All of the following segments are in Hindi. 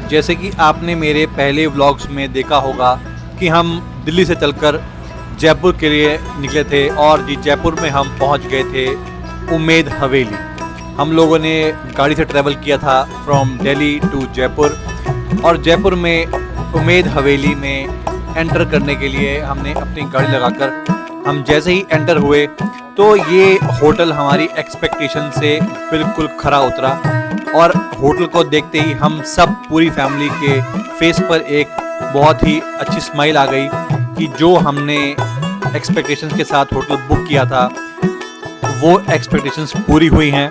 जैसे कि आपने मेरे पहले व्लॉग्स में देखा होगा कि हम दिल्ली से चलकर जयपुर के लिए निकले थे और जी जयपुर में हम पहुंच गए थे उम्मेद हवेली। हम लोगों ने गाड़ी से ट्रैवल किया था फ्रॉम दिल्ली टू जयपुर और जयपुर में उम्मेद हवेली में एंटर करने के लिए हमने अपनी गाड़ी लगाकर हम जैसे ही एंटर हुए तो ये होटल हमारी एक्सपेक्टेशन से बिल्कुल खरा उतरा और होटल को देखते ही हम सब पूरी फैमिली के फेस पर एक बहुत ही अच्छी स्माइल आ गई कि जो हमने एक्सपेक्टेशंस के साथ होटल बुक किया था वो एक्सपेक्टेशंस पूरी हुई हैं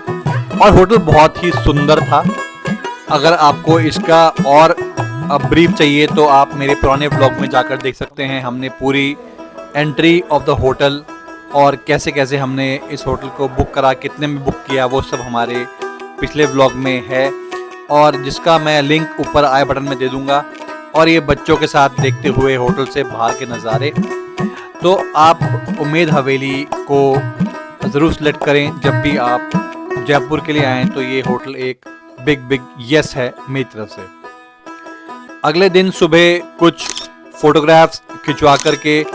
और होटल बहुत ही सुंदर था। अगर आपको इसका और ब्रीफ चाहिए तो आप मेरे पुराने ब्लॉग में जाकर देख सकते हैं। हमने पूरी एंट्री ऑफ द होटल और कैसे कैसे हमने इस होटल को बुक करा, कितने में बुक किया, वो सब हमारे पिछले व्लॉग में है और जिसका मैं लिंक ऊपर आई बटन में दे दूंगा। और ये बच्चों के साथ देखते हुए होटल से बाहर के नज़ारे, तो आप उम्मेद हवेली को ज़रूर सेलेक्ट करें जब भी आप जयपुर के लिए आएँ। तो ये होटल एक बिग यस है मेरी तरफ से। अगले दिन सुबह कुछ फोटोग्राफ्स खिंचवा करके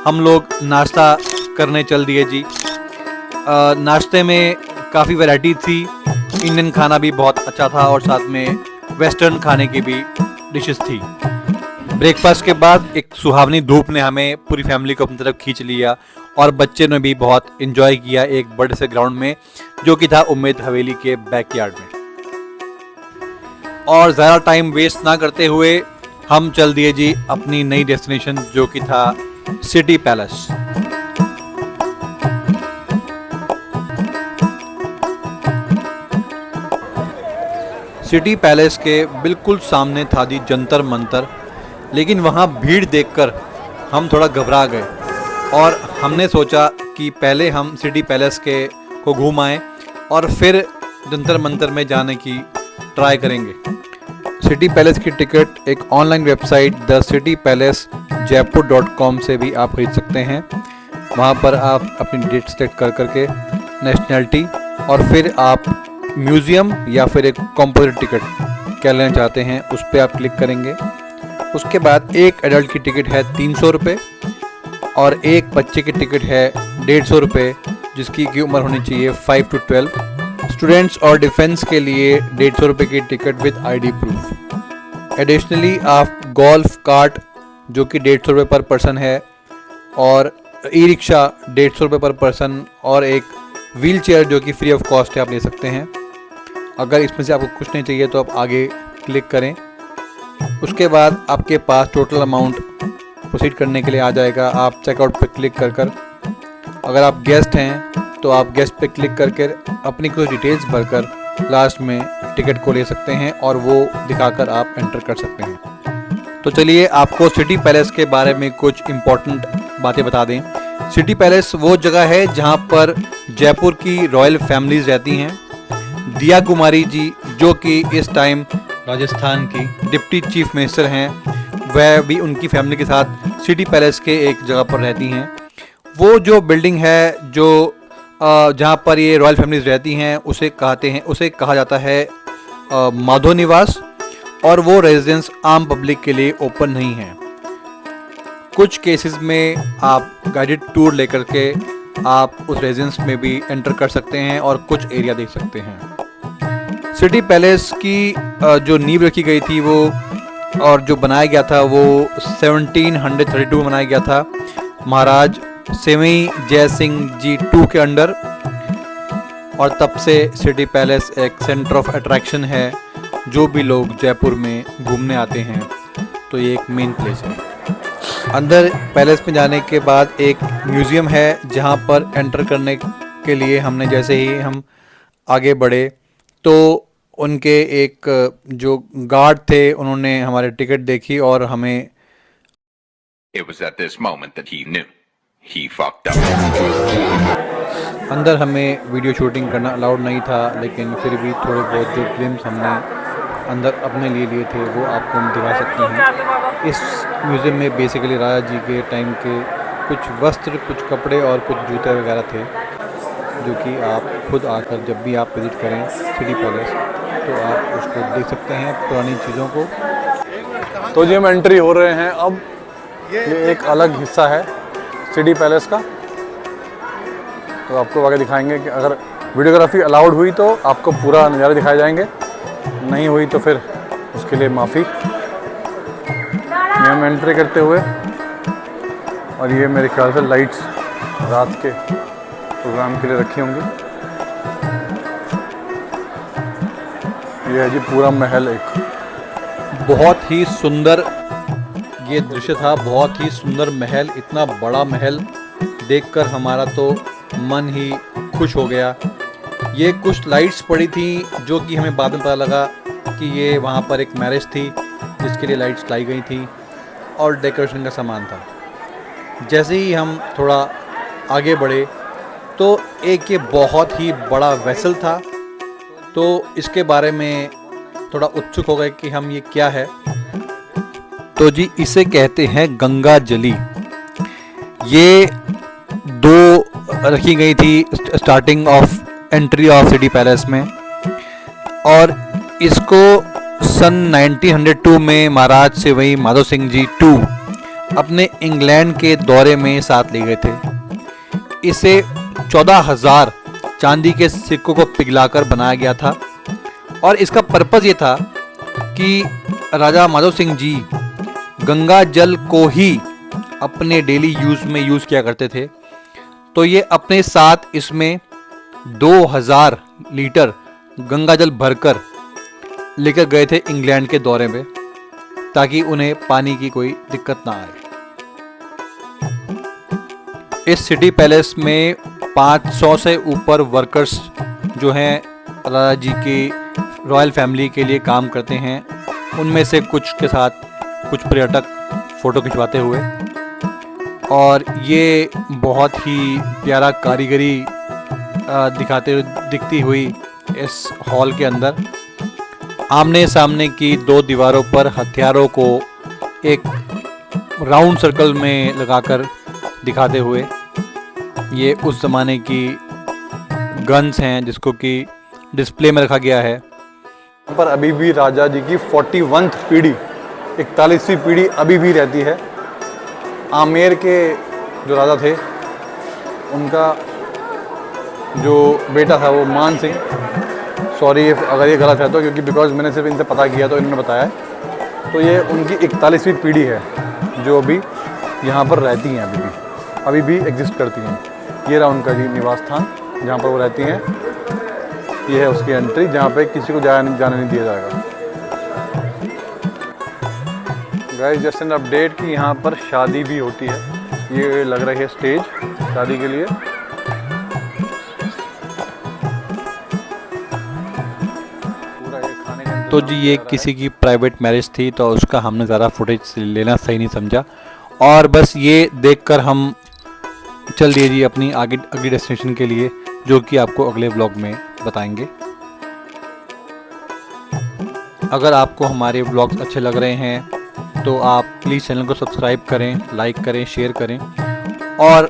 हम लोग नाश्ता करने चल दिए जी। नाश्ते में काफ़ी वैरायटी थी, इंडियन खाना भी बहुत अच्छा था और साथ में वेस्टर्न खाने की भी डिशेस थी। ब्रेकफास्ट के बाद एक सुहावनी धूप ने हमें पूरी फैमिली को अपनी तरफ खींच लिया और बच्चे ने भी बहुत एंजॉय किया एक बड़े से ग्राउंड में जो कि था उम्मेद हवेली के बैकयार्ड में। और ज़्यादा टाइम वेस्ट ना करते हुए हम चल दिए जी अपनी नई डेस्टिनेशन जो कि था सिटी पैलेस। सिटी पैलेस के बिल्कुल सामने था जी जंतर मंतर, लेकिन वहाँ भीड़ देखकर हम थोड़ा घबरा गए और हमने सोचा कि पहले हम सिटी पैलेस को घूम आएँ और फिर जंतर मंतर में जाने की ट्राई करेंगे। सिटी पैलेस की टिकट एक ऑनलाइन वेबसाइट thecitypalacejaipur.com से भी आप खरीद सकते हैं। वहाँ पर आप अपनी डेट सेलेक्ट कर करके नेशनैलिटी और फिर आप म्यूज़ियम या फिर एक कॉम्पोजिट टिकट क्या लेना चाहते हैं उस पर आप क्लिक करेंगे। उसके बाद एक एडल्ट की टिकट है 300 रुपये और एक बच्चे की टिकट है 150 रुपये जिसकी की उम्र होनी चाहिए 5 to 12। स्टूडेंट्स और डिफेंस के लिए 150 रुपये की ticket with ID proof. Additionally आप गोल्फ कार्ट जो कि 150 रुपये पर पर्सन है और ई रिक्शा 150 रुपये पर पर्सन और एक व्हील चेयर जो कि फ्री ऑफ कॉस्ट है आप ले सकते हैं। अगर इसमें से आपको कुछ नहीं चाहिए तो आप आगे क्लिक करें। उसके बाद आपके पास टोटल अमाउंट प्रोसीड करने के लिए आ जाएगा। आप चेकआउट पर क्लिक कर अगर आप गेस्ट हैं तो आप गेस्ट पे क्लिक करके अपनी कुछ डिटेल्स भरकर लास्ट में टिकट को ले सकते हैं और वो दिखाकर आप एंटर कर सकते हैं। तो चलिए आपको सिटी पैलेस के बारे में कुछ इम्पोर्टेंट बातें बता दें। सिटी पैलेस वो जगह है जहां पर जयपुर की रॉयल फैमिलीज रहती हैं। दिया कुमारी जी जो कि इस टाइम राजस्थान की डिप्टी चीफ मिनिस्टर हैं, वह भी उनकी फैमिली के साथ सिटी पैलेस के एक जगह पर रहती हैं। वो जो बिल्डिंग है जो जहाँ पर ये रॉयल फैमिलीज रहती हैं उसे कहा जाता है माधव निवास और वो रेजिडेंस आम पब्लिक के लिए ओपन नहीं है। कुछ केसेस में आप गाइडेड टूर लेकर के आप उस रेजिडेंस में भी एंटर कर सकते हैं और कुछ एरिया देख सकते हैं। सिटी पैलेस की जो नींव रखी गई थी वो और जो बनाया गया था वो 1732 में बनाया गया था महाराज सेवई जय सिंह जी 2 के अंडर। और तब से सिटी पैलेस एक सेंटर ऑफ अट्रैक्शन है। जो भी लोग जयपुर में घूमने आते हैं तो ये एक मेन प्लेस है। अंदर पैलेस में जाने के बाद एक म्यूज़ियम है जहाँ पर एंटर करने के लिए हमने जैसे ही हम आगे बढ़े तो उनके एक जो गार्ड थे उन्होंने हमारे टिकट देखी और हमें It was at this moment that he knew he fucked up. अंदर हमें वीडियो शूटिंग करना अलाउड नहीं था, लेकिन फिर भी थोड़े बहुत जो ग्लिम्स हमने अंदर अपने लिए थे वो आपको हम दिखा सकते हैं। इस म्यूज़ियम में बेसिकली राजा जी के टाइम के कुछ वस्त्र, कुछ कपड़े और कुछ जूते वगैरह थे जो कि आप खुद आकर जब भी आप विज़िट करें सिटी पैलेस तो आप उसको देख सकते हैं, पुरानी चीज़ों को। तो जी हम एंट्री हो रहे हैं अब। ये एक अलग हिस्सा है सिटी पैलेस का, तो आपको आगे दिखाएंगे कि अगर वीडियोग्राफी अलाउड हुई तो आपको पूरा नज़ारा दिखाए जाएंगे, नहीं हुई तो फिर उसके लिए माफ़ी। हम एंट्री करते हुए, और ये मेरे ख्याल से लाइट्स रात के प्रोग्राम के लिए रखी होंगी। ये है जी पूरा महल एक। बहुत ही सुंदर ये दृश्य था, बहुत ही सुंदर महल। इतना बड़ा महल देखकर हमारा तो मन ही खुश हो गया। ये कुछ लाइट्स पड़ी थी जो कि हमें बाद में पता लगा कि ये वहाँ पर एक मैरिज थी जिसके लिए लाइट्स लाई गई थी और डेकोरेशन का सामान था। जैसे ही हम थोड़ा आगे बढ़े तो एक ये बहुत ही बड़ा वेसल था, तो इसके बारे में थोड़ा उत्सुक हो गए कि हम ये क्या है। तो जी इसे कहते हैं गंगा जली। ये 2 रखी गई थी starting of entry of city palace में, और इसको सन 1902 में महाराज सिवई माधो सिंह जी 2 अपने इंग्लैंड के दौरे में साथ ले गए थे। इसे 14,000 चांदी के सिक्कों को पिघलाकर बनाया गया था, और इसका पर्पस ये था कि राजा माधो सिंह जी गंगा जल को ही अपने डेली यूज़ में यूज़ किया करते थे। तो ये अपने साथ इसमें 2000 लीटर गंगा जल भरकर लेकर गए थे इंग्लैंड के दौरे में, ताकि उन्हें पानी की कोई दिक्कत ना आए। इस सिटी पैलेस में 500 से ऊपर वर्कर्स जो हैं राजा जी की रॉयल फैमिली के लिए काम करते हैं। उनमें से कुछ के साथ कुछ पर्यटक फ़ोटो खिंचवाते हुए, और ये बहुत ही प्यारा कारीगरी दिखती हुई इस हॉल के अंदर आमने सामने की 2 दीवारों पर हथियारों को एक राउंड सर्कल में लगाकर दिखाते हुए, ये उस ज़माने की गन्स हैं जिसको कि डिस्प्ले में रखा गया है। यहाँ पर अभी भी राजा जी की 41वीं पीढ़ी, 41वीं पीढ़ी अभी भी रहती है। आमेर के जो राजा थे उनका जो बेटा था वो मान सिंह, सॉरी अगर ये गलत है तो, क्योंकि बिकॉज मैंने सिर्फ इनसे पता किया तो इन्होंने बताया। तो ये उनकी 41वीं पीढ़ी है जो अभी यहाँ पर रहती हैं, अभी भी एग्जिस्ट करती हैं। ये रहा उनका जी निवास स्थान जहाँ पर वो रहती हैं। ये है उसकी एंट्री जहाँ पे किसी को जाने नहीं दिया जाएगा। गाइस जस्ट एन अपडेट कि यहाँ पर शादी भी होती है। ये लग रही है स्टेज शादी के लिए। तो जी ये किसी की प्राइवेट मैरिज थी, तो उसका हमने ज़्यादा फुटेज लेना सही नहीं समझा, और बस ये देखकर हम चल दिए जी अपनी अगली डेस्टिनेशन के लिए, जो कि आपको अगले व्लॉग में बताएंगे। अगर आपको हमारे व्लॉग्स अच्छे लग रहे हैं तो आप प्लीज़ चैनल को सब्सक्राइब करें, लाइक करें, शेयर करें और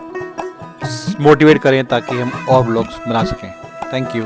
मोटिवेट करें ताकि हम और व्लॉग्स बना सकें। Thank you.